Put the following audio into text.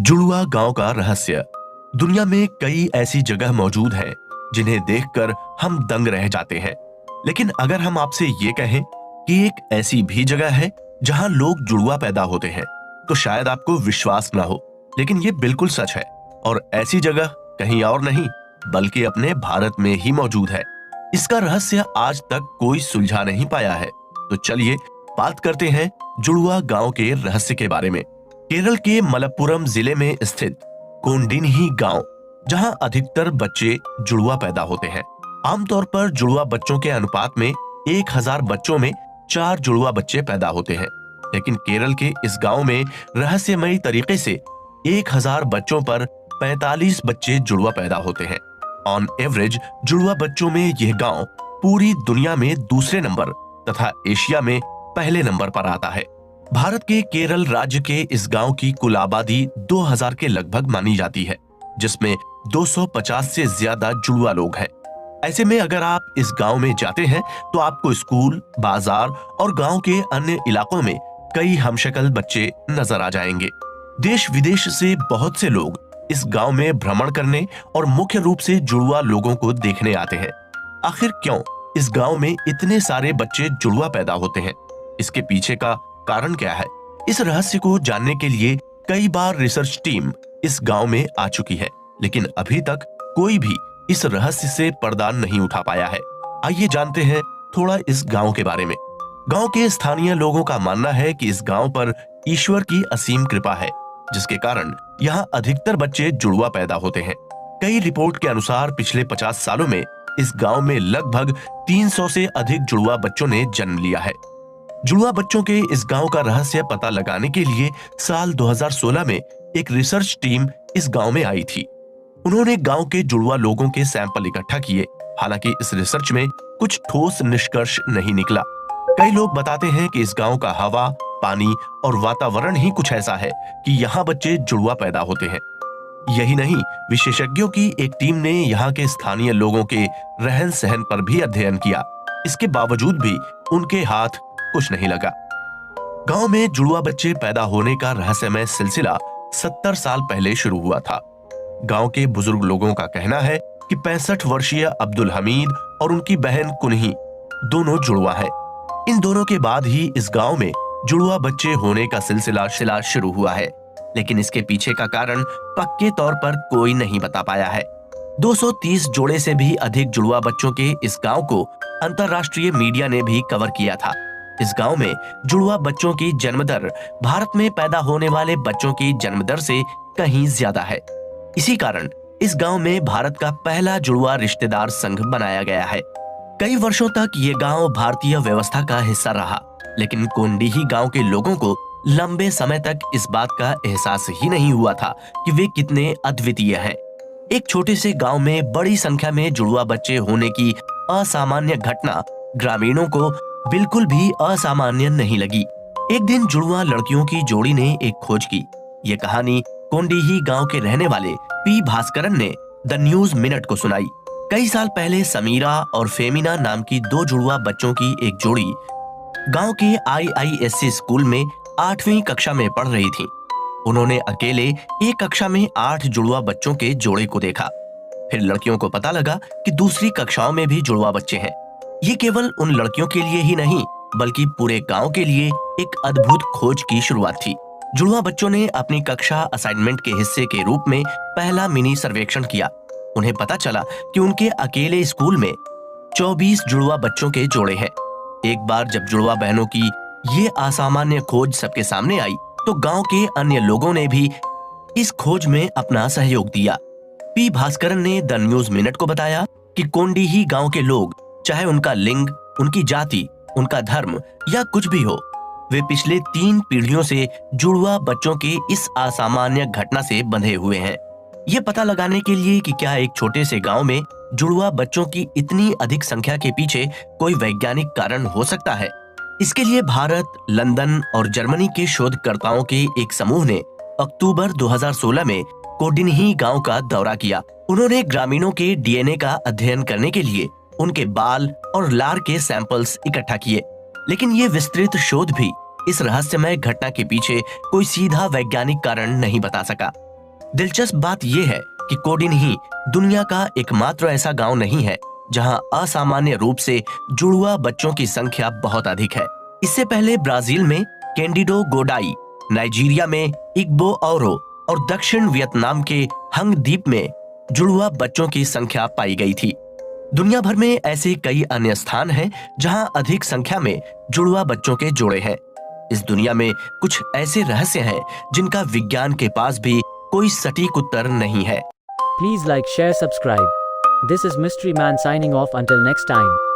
जुड़वा गांव का रहस्य। दुनिया में कई ऐसी जगह मौजूद हैं जिन्हें देखकर हम दंग रह जाते हैं, लेकिन अगर हम आपसे ये कहें कि एक ऐसी भी जगह है जहां लोग जुड़वा पैदा होते हैं, तो शायद आपको विश्वास ना हो, लेकिन ये बिल्कुल सच है। और ऐसी जगह कहीं और नहीं बल्कि अपने भारत में ही मौजूद है। इसका रहस्य आज तक कोई सुलझा नहीं पाया है। तो चलिए बात करते हैं जुड़वा गांव के रहस्य के बारे में। केरल के मलप्पुरम जिले में स्थित कोंडिन्ही गांव, जहां अधिकतर बच्चे जुड़वा पैदा होते हैं। आमतौर पर जुड़वा बच्चों के अनुपात में 1000 बच्चों में 4 जुड़वा बच्चे पैदा होते हैं, लेकिन केरल के इस गांव में रहस्यमयी तरीके से 1000 बच्चों पर 45 बच्चे जुड़वा पैदा होते हैं। ऑन एवरेज जुड़वा बच्चों में यह गांव पूरी दुनिया में दूसरे नंबर तथा एशिया में पहले नंबर पर आता है। भारत के केरल राज्य के इस गांव की कुल आबादी 2000 के लगभग मानी जाती है, जिसमें 250 से ज्यादा जुड़वा लोग हैं। ऐसे में अगर आप इस गांव में जाते हैं तो आपको स्कूल, बाजार और गांव के अन्य इलाकों में कई हमशक्ल बच्चे नजर आ जाएंगे। देश विदेश से बहुत से लोग इस गांव में भ्रमण करने और मुख्य रूप से जुड़वा लोगों को देखने आते हैं। आखिर क्यों इस गांव में इतने सारे बच्चे जुड़वा पैदा होते हैं? इसके पीछे का कारण क्या है? इस रहस्य को जानने के लिए कई बार रिसर्च टीम इस गांव में आ चुकी है, लेकिन अभी तक कोई भी इस रहस्य से पर्दा नहीं उठा पाया है। आइए जानते हैं थोड़ा इस गांव के बारे में। गांव के स्थानीय लोगों का मानना है कि इस गांव पर ईश्वर की असीम कृपा है, जिसके कारण यहाँ अधिकतर बच्चे जुड़वा पैदा होते हैं। कई रिपोर्ट के अनुसार पिछले 50 सालों में इस गांव में लगभग 300 से अधिक जुड़वा बच्चों ने जन्म लिया है। जुड़वा बच्चों के इस गांव का रहस्य पता लगाने के लिए साल 2016 में एक रिसर्च टीम इस गांव में आई थी। उन्होंने गांव के जुड़वा लोगों के सैंपल इकट्ठा किए। हालांकि इस रिसर्च में कुछ ठोस निष्कर्ष नहीं निकला। कई लोग बताते हैं कि इस गांव का हवा, पानी और वातावरण ही कुछ ऐसा है कि यहाँ बच्चे जुड़वा पैदा होते हैं। यही नहीं, विशेषज्ञों की एक टीम ने यहाँ के स्थानीय लोगों के रहन सहन पर भी अध्ययन किया। इसके बावजूद भी उनके हाथ कुछ नहीं लगा। गांव में जुड़वा बच्चे पैदा होने का रहस्यमय सिलसिला 70 साल पहले शुरू हुआ था। गांव के बुजुर्ग लोगों का कहना है कि 65 वर्षीय अब्दुल हमीद और उनकी बहन कुन्ही दोनों जुड़वा हैं। इन दोनों के बाद ही इस गांव में जुड़वा बच्चे होने का सिलसिला शुरू हुआ है, लेकिन इसके पीछे का कारण पक्के तौर पर कोई नहीं बता पाया है। 230 जोड़े से भी अधिक जुड़वा बच्चों के इस गांव को अंतर्राष्ट्रीय मीडिया ने भी कवर किया था। इस गांव में जुड़वा बच्चों की जन्म दर भारत में पैदा होने वाले बच्चों की जन्म दर से कहीं ज्यादा है। इसी कारण इस गांव में भारत का पहला जुड़वा रिश्तेदार संघ बनाया गया है। कई वर्षों तक ये गांव भारतीय व्यवस्था का हिस्सा रहा, लेकिन कोंडिन्ही गांव के लोगों को लंबे समय तक इस बात का एहसास ही नहीं हुआ था कि वे कितने अद्वितीय हैं। एक छोटे से गांव में बड़ी संख्या में जुड़वा बच्चे होने की असामान्य घटना ग्रामीणों को बिल्कुल भी असामान्य नहीं लगी। एक दिन जुड़वा लड़कियों की जोड़ी ने एक खोज की। ये कहानी कोंडिन्ही गांव के रहने वाले पी भास्करन ने द न्यूज मिनट को सुनाई। कई साल पहले समीरा और फेमिना नाम की 2 जुड़वा बच्चों की एक जोड़ी गांव के IISC स्कूल में 8वीं कक्षा में पढ़ रही थी। उन्होंने अकेले एक कक्षा में 8 जुड़वा बच्चों के जोड़े को देखा। फिर लड़कियों को पता लगा कि दूसरी कक्षाओं में भी जुड़वा बच्चे हैं। ये केवल उन लड़कियों के लिए ही नहीं बल्कि पूरे गांव के लिए एक अद्भुत खोज की शुरुआत थी। जुड़वा बच्चों ने अपनी कक्षा असाइनमेंट के हिस्से के रूप में पहला मिनी सर्वेक्षण किया। उन्हें पता चला कि उनके अकेले स्कूल में 24 जुड़वा बच्चों के जोड़े हैं। एक बार जब जुड़वा बहनों की ये असामान्य खोज सबके सामने आई तो गांव के अन्य लोगों ने भी इस खोज में अपना सहयोग दिया। पी भास्करन ने द न्यूज मिनट को बताया कि कोंडिन्ही गांव के लोग, चाहे उनका लिंग, उनकी जाति, उनका धर्म या कुछ भी हो, वे पिछले 3 पीढ़ियों से जुड़वा बच्चों की इस असामान्य घटना से बंधे हुए हैं। ये पता लगाने के लिए कि क्या एक छोटे से गांव में जुड़वा बच्चों की इतनी अधिक संख्या के पीछे कोई वैज्ञानिक कारण हो सकता है, इसके लिए भारत, लंदन और जर्मनी के शोधकर्ताओं के एक समूह ने अक्टूबर 2016 में कोंडिन्ही गांव का दौरा किया। उन्होंने ग्रामीणों के DNA का अध्ययन करने के लिए उनके बाल और लार के सैंपल्स इकट्ठा किए। लेकिन ये विस्तृत शोध भी इस रहस्यमय घटना के पीछे कोई सीधा वैज्ञानिक कारण नहीं बता सका। दिलचस्प बात यह है कि कोडीन ही दुनिया का एकमात्र ऐसा गांव नहीं है जहां असामान्य रूप से जुड़वा बच्चों की संख्या बहुत अधिक है। इससे पहले ब्राजील में कैंडिडो गोडाई, नाइजीरिया में इग्बो औरो और दक्षिण वियतनाम के हंग द्वीप में जुड़वा बच्चों की संख्या पाई गई थी। दुनिया भर में ऐसे कई अन्य स्थान हैं जहां अधिक संख्या में जुड़वा बच्चों के जोड़े हैं। इस दुनिया में कुछ ऐसे रहस्य हैं जिनका विज्ञान के पास भी कोई सटीक उत्तर नहीं है। Please like, share, subscribe. This is Mystery Man signing off until next time.